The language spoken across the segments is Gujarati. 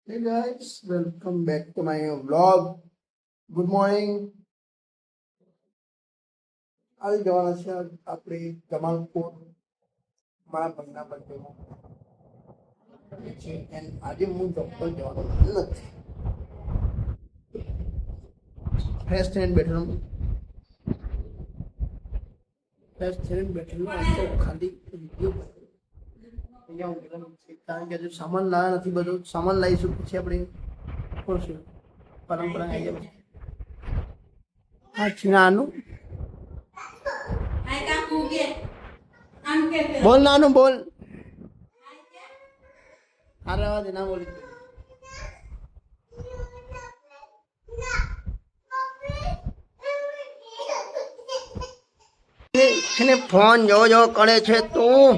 Hey guys, welcome back to my vlog. Good morning. આજે જવાના છે આપણે જમાલપુર મારા ભાઈના બર્થડેમાં છે અને આજે હું જોબ પર જવાનો નથી. ફ્રેશ થઈને બેઠેલો તો ખાલી વિડીયો અહીંયા ઊંઘેલો છે કારણ કે હજુ સામાન લાવ્યા નથી. બધું સામાન લાવીશું પછી આપણે કરશું પરંપરા આવી જાય. આ છે નાનું બોલ નાનું બોલ. અરે આવાજ ના બોલી એને ફોન જો કરે છે તું.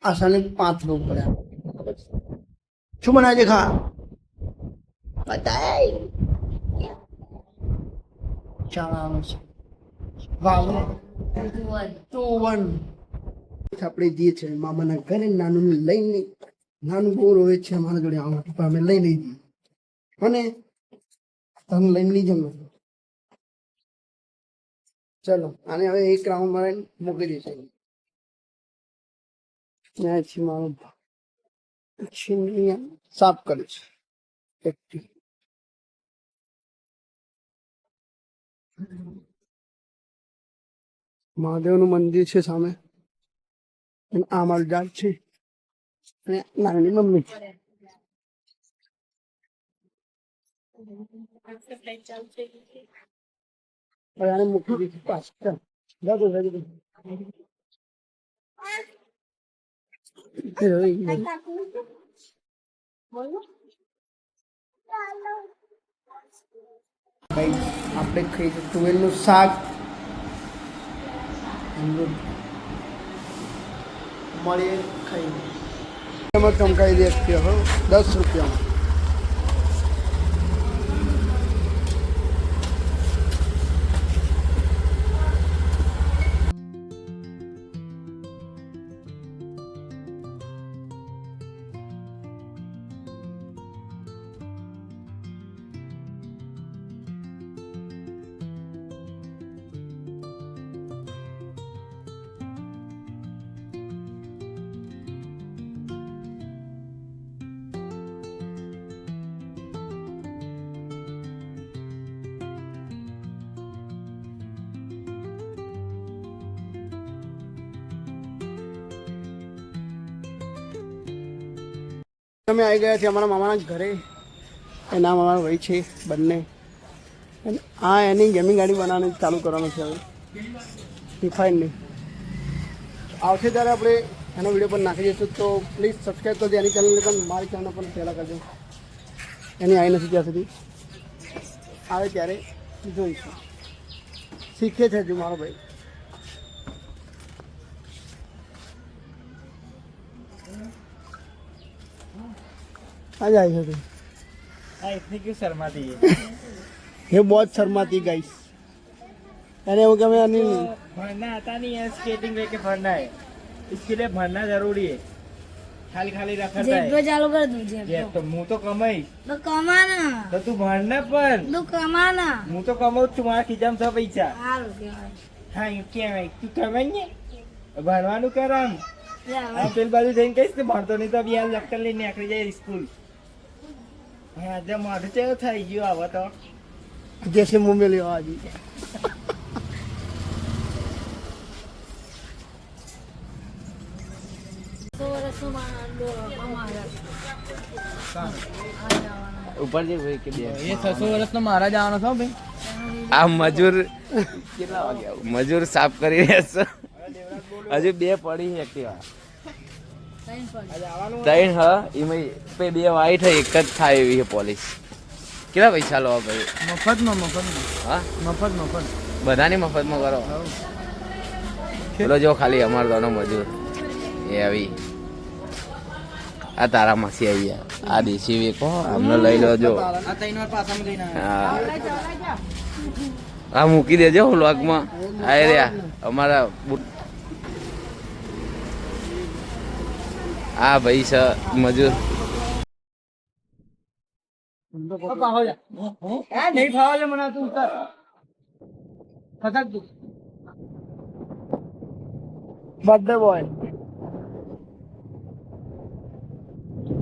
આસાને 5 લોકો પડ્યા. શું બનાવે છે ખા બતાય ચાણાનું છે વાવ આપણે જઈએ છીએ મામાના ઘરે. નાનું લઈને નાનું બહુ રોવે છે અમારા જોડે આવવા માટે અમે લઈ લઈ જઈએ અને તમે લઈને લઈ જમે. ચલો આને હવે એક રાઉન્ડ મારે મૂકી દઈશું. ત્યાંથી મારો સાફ કરે છે. મહાદેવનું મંદિર છે સામે. આ મારું ઝાડ છે અને નાની મમ્મી આને મૂકી દીધી પાછળ. આપણે ખાઈશું તુવેરનું શાક. મળીએ ખાઈને એમાં ચમકાઈ દે 10 રૂપિયામાં. અમે આવી ગયા છીએ અમારા મામાના ઘરે. એના મામાના ભાઈ છે બંને. આ એની ગેમિંગ ગાડી બનાવવાની ચાલુ કરવાનું છે હવે ડિફાઇનની. આવશે ત્યારે આપણે એનો વિડીયો પણ નાખી દઈશું. તો પ્લીઝ સબસ્ક્રાઈબ કરજો એની ચેનલને પણ, મારી ચેનલ પણ પહેલાં કરજો. એની આવી નથી ત્યાં સુધી, આવે ત્યારે જોઈશું. શીખે છે હજુ મારો ભાઈ. आ जाएगा तो इतनी क्यों शर्माती है? ये बहुत शर्माती गाइस. अरे वो क्या मैं अनिल भरना आता नहीं है. स्केटिंग लेके भरना है. इसके लिए भरना जरूरी है. खाली खाली रखा है. चालू कर दूँ जेब तो मुँह तो कमाई तो कमाना तो तू भरना पर तू कमाना मुँह तो कमाओ. तुम्हारा खिजाम सब पैसा. हां हाँ क्या है तू कमाएंगे भरवानु कराम. पेल बाजू जઈને કહીશ ને ભણતો નહીં તો બી હાલ લખતર લઈને નીકળી જાય સ્કૂલ. હા જે મોઢું ચેવું થઈ ગયું હવે તો जैसे मुंह में लिया आज ઉપર જે ભાઈ કે એ 600 વર્ષનો મારા જવાનો છો ભાઈ. આ મજૂર કેટલા વાગ્યા મજૂર સાફ કરી રહ્યા છે. હજુ 2 પડી છે એક્ટિવા. 3 હા એમાં 2 વાઈટ છે, એક જ થાય એવી છે પોલીસ. કેટલા પૈસા લો ભાઈ? મફતમાં હા મફત બધાની મફતમાં કરો. ચલો જો ખાલી અમારો દોનો મજૂર એ આવી. આ તારા માસી આવી ગયા. આ દેશી વેકો અમને લઈ લો જો. હા આ મૂકી દેજો વ્લોગમાં. આ રહ્યા અમારા આ ભાઈ છે મજૂર. નહીં ફાવે મને તું ઉતર ખતક તું બર્થડે બોય.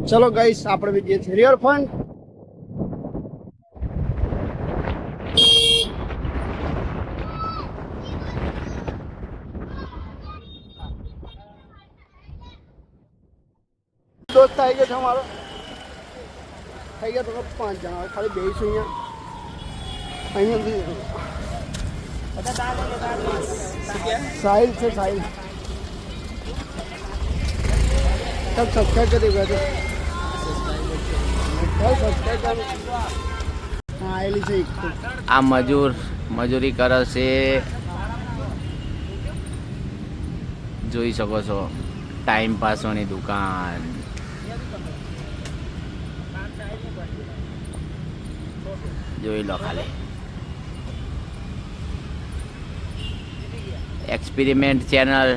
ચલો ગાઈસ આપણે બી જઈએ છીએ રિવરફ્રન્ટ. દોસ્ત આવી ગયો છે અમારો. થઈ ગયા તો 5 જણા હવે ખાલી બેસીશું અહીંયા. સાહિલ છે સાહિલ. सब सब्सक्राइब कर देगा तो सब्सक्राइब हाँ आएली છે એક તો. આ મજૂર મજૂરી કરે છે, જોઈ શકો છો. ટાઈમ પાસોની દુકાન. જોઈ લો ખાલી. Experiment channel.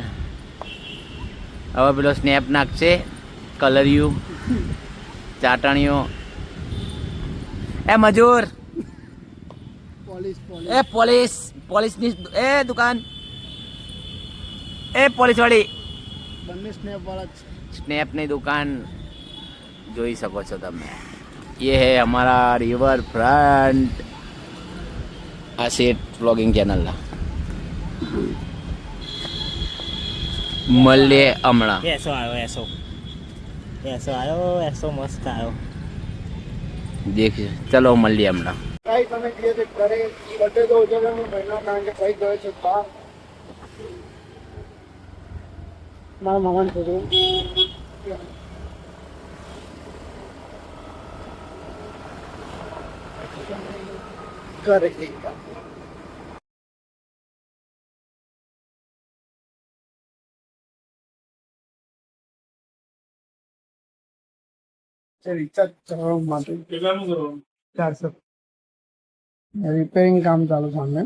હવે પેલો સ્નેપ નાખશે, કલરિયું, ચાટણીઓ. એ મજૂર, પોલીસ એ પોલીસની એ દુકાન, એ પોલીસ વાળી બંને સ્નેપ વાળા છે. સ્નેપની દુકાન જોઈ શકો છો તમે. ये है हमारा रिवर फ्रंट. આ સેટ વ્લોગિંગ ચેનલના મળીએ હમણાં. એસો આવ્યો એસો મસ્ત આવ્યો. દેખ ચલો મળીએ હમણાં. કઈ તમે કીએ છે ઘરે બર્થડે તો ઉજવવાનો મહિનો કારણ કે કઈ ગયો છે બહાર. મારા મામાને છોકરો ઘરે જઈ ગયા. રિચાર્જ કરવા માટે કેટલાનું કરવાનું? 400. રિપેરિંગ કામ ચાલુ સામે.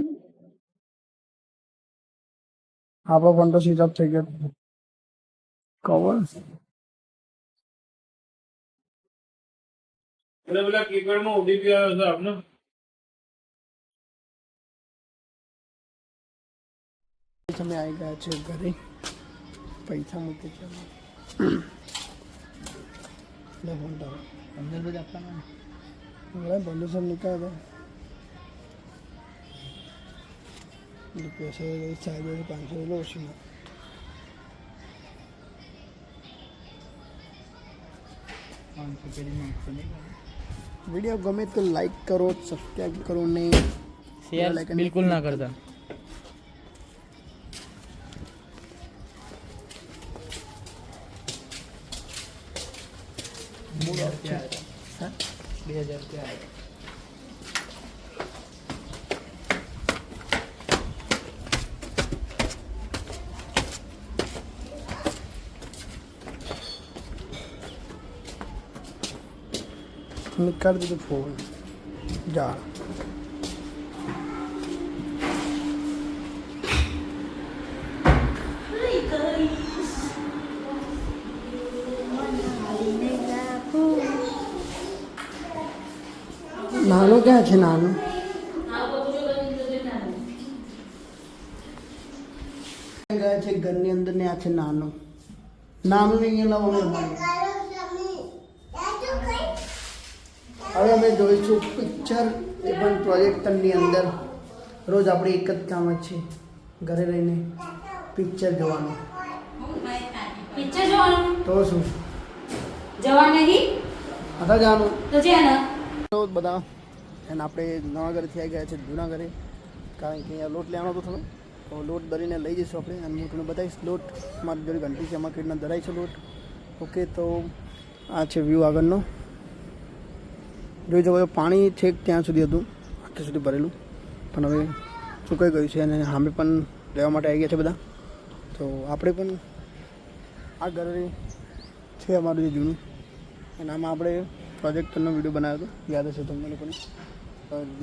આપણો ફોન તો સ્વિચ ઓફ થઈ ગયો. કવર પેલા કીપેડમાં ઓટીપી આવ્યો હતો આપને. અમે આવી ગયા છે ઘરે. પૈસા મૂકી છે ફોન તો 15 બજે આપવાના. પોલ્યુશન નીકળે પૈસા સાહેબ 500 લો ઓછી. વિડીયો ગમે તો લાઈક કરો, સબસ્ક્રાઈબ કરો ને શેર બિલકુલ ના કરતા. મૂળ ઓફ છે. 2000 રૂપિયા. નીકાળી દીધું ફોન જા. નાનું ક્યાં છે? નાનું ગયા છે ઘરની અંદર ને આ છે નાનું. નાનું ને અહીંયા લાવો અમારે. હવે અમે જોઈશું પિક્ચર એ પણ પ્રોજેક્ટરની અંદર. રોજ આપણે એક જ કામ જ છે, ઘરે રહીને પિક્ચર જોવાનું. પિક્ચર જોવાનું તો શું જવા નહીં હતા જવાનું તો છે ને. તો બધા અને આપણે નવા ઘરેથી આવી ગયા છે જૂના ઘરે, કારણ કે અહીંયા લોટ લેવાનો હતો થોડો. તો લોટ દરીને લઈ જઈશું આપણે અને હું તમને બતાવીશ. લોટ મારી જોડે ઘંટી છે, એમાં કેટલા દરાય છે લોટ. ઓકે, તો આ છે વ્યૂ આગળનો. જોઈ શકો છો પાણી છેક ત્યાં સુધી હતું, આટલે સુધી ભરેલું, પણ હવે સુકાઈ ગયું છે અને સામે પણ લેવા માટે આવી ગયા છે બધા. તો આપણે પણ આ ઘરે છે અમારું જે જૂનું, અને આમાં આપણે પ્રોજેક્ટરનો વિડીયો બનાવ્યો હતો, યાદ હશે તમને લોકોને.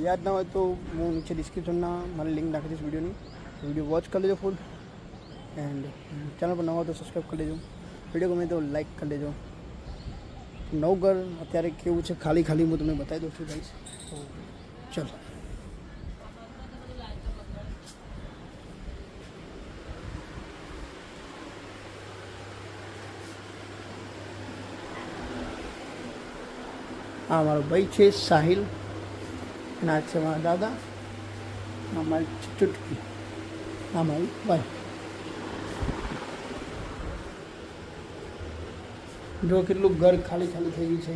યાદ ના હોય તો હું નીચે ડિસ્ક્રિપ્શનમાં મારી લિંક નાખી દઈશ વિડીયોની. વિડીયો વોચ કરી લેજો ફૂલ, એન્ડ ચેનલ પર નવા હોય તો સબસ્ક્રાઈબ કરી લેજો. વિડીયો ગમે તો લાઈક કરી દેજો. નવું ઘર અત્યારે કેવું છે ખાલી ખાલી હું તમને બતાવી દઉં છું ગાઈસ. ચલો આ મારો ભાઈ છે સાહિલ અને આ છે મારા દાદા, આ મારી ચુટકી, આ મારી ભાઈ. જો કેટલું ઘર ખાલી ખાલી થઈ ગયું છે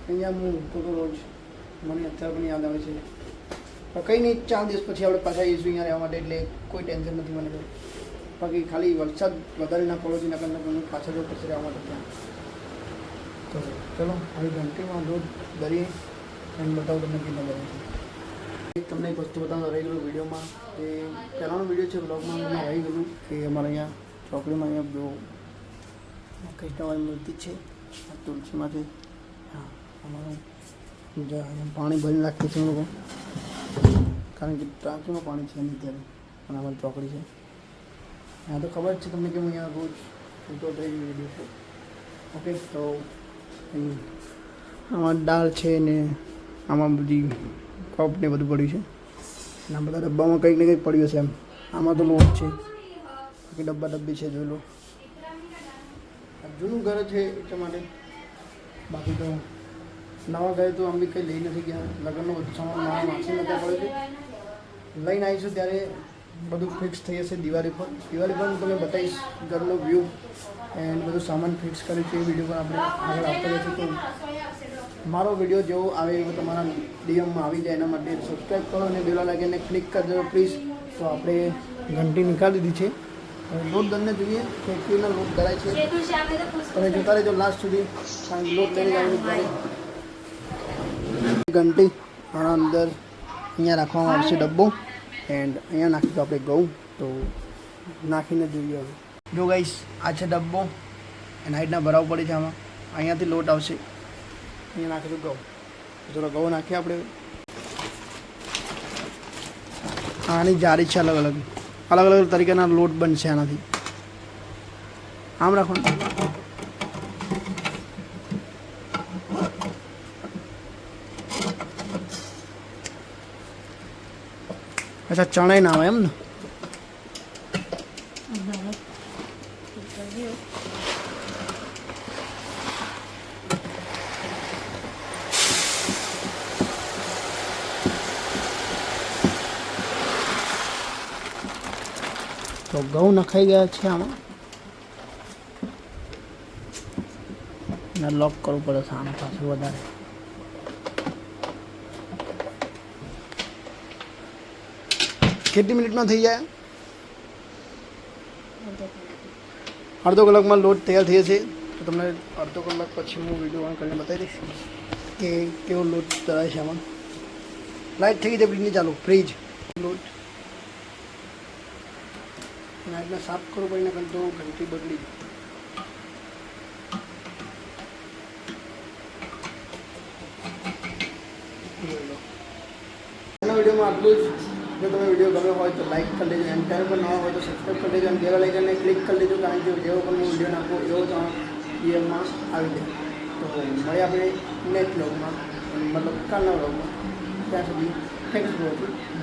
અહીંયા હું ઊંઘતો તો રોજ, મને અત્યારે પણ યાદ આવે છે. પણ કંઈ નહીં, 4 દિવસ પછી આપણે પાછા આવીશું અહીંયા રહેવા માટે, એટલે કોઈ ટેન્શન નથી મને. બાકી ખાલી વરસાદ વધારે ના પડો છે એના કારણે પાછા જવું પડશે રહેવા માટે ત્યાં. તો ચલો આવી ઘંટીમાં રોજ દરિયે એમ બતાવું તમને કેટલા બને છે. તમને એક વસ્તુ બતાવવાનું રહી ગયેલું વિડીયોમાં, કે પહેલાંનો વિડીયો છે બ્લોગમાં એમાં રહી ગયેલું કે અમારે અહીંયા ચોકડીમાં અહીંયા જો કૃષ્ણવાળી મૂર્તિ છે, આ તુલસીમાં છે. હા, અમારું અહીંયા પાણી ભરીને રાખીએ છીએ લોકો, કારણ કે ટાંકીમાં પાણી છે નહીં ત્યારે. અને અમારી ચોકડી છે ત્યાં તો ખબર જ છે તમને કે હું અહીંયા રોજ ફોટો થઈ વિડીયો છે. ઓકે, તો આમાં દાળ છે ને આમાં બધી કપ ને બધું પડ્યું છે, અને આ બધા ડબ્બામાં કંઈક ને કંઈક પડ્યું છે. એમ આમાં તો લોટ છે, બાકી ડબ્બા ડબ્બી છે, જોઈ લો. જૂનું ઘર છે એટલા માટે. બાકી તો નવા ઘરે તો આમ બી કંઈ લઈ નથી ગયા. લગ્નનો બધું સામાન મારા માસી નતા પડે છે, લઈને આવીશું ત્યારે બધું ફિક્સ થઈ જશે. દિવાળી પર હું તમને બતાવીશ ઘરનો વ્યૂ એન્ડ બધું સામાન ફિક્સ કર્યું છે. એ વિડીયો પણ આપણે આગળ આપતા જઈશું. તો મારો વિડીયો જેવો આવે એવો તમારા ડીએમમાં આવી જાય એના માટે સબસ્ક્રાઈબ કરો અને બેલ લાગીને ક્લિક કરી દેજો પ્લીઝ. તો આપણે ઘંટી નીકાળી દીધી છે. લોટ દળને જોઈએ કે કેવીના લોટ દળાય છે તમે જોતા રહેજો લાસ્ટ સુધી, કારણ કે લોટ લઈને જવાનું ત્યારે. ઘંટી આના અંદર અહીંયા રાખવામાં આવશે ડબ્બો, એન્ડ અહીંયા નાખીશું આપણે ઘઉં. તો નાખીને જોઈએ હવે. જો ગાઈસ આ છે ડબ્બો, એના હાઈટના ભરાવ પડે છે. આમાં અહીંયાથી લોટ આવશે, અહીંયા નાખીશું ઘઉં. થોડા ઘઉં નાખીએ આપણે. આની જારી છે, અલગ અલગ તરીકેના લોટ બનશે આનાથી. આમ રાખવાનું. અચ્છા, ચણાઈ ના આવે એમ ને? તો ઘઉં નખાઈ ગયા છે આમાં, લોક કરવું પડે છે આને પાછું વધારે. કેટલી મિનિટમાં થઈ જાય? અડધો કલાકમાં લોટ તૈયાર થઈ જશે. તો તમને અડધો કલાક પછી હું વિડીયો ઓન કરીને બતાવી દઈશ કે કેવો લોટ તરાય છે આમાં. લાઇટ થઈ ગઈ છે ફ્રીજની ચાલુ. ફ્રીજ લોટ નાઇટમાં સાફ કરવું પડે, ને તો ઘંટી બગડી જાય. એના વિડીયોમાં આટલું જ. જો તમે વિડીયો ગમ્યો હોય તો લાઈક કરી દેજો, એમ ચેનલ પર નવા હોય તો સબસ્ક્રાઈબ કરી દેજો, અને બેલ આઇકનને ક્લિક કરી દેજો, કારણ કે જેવો પણ હું વિડીયો નાખું એવો તમારા ઈયરમાં આવી જાય. તો મળીએ આપણે નેક્સ્ટ વ્લોગમાં, મતલબ કાલના વ્લોગમાં. ત્યાં સુધી થેન્ક્સ ફોર વોચિંગ.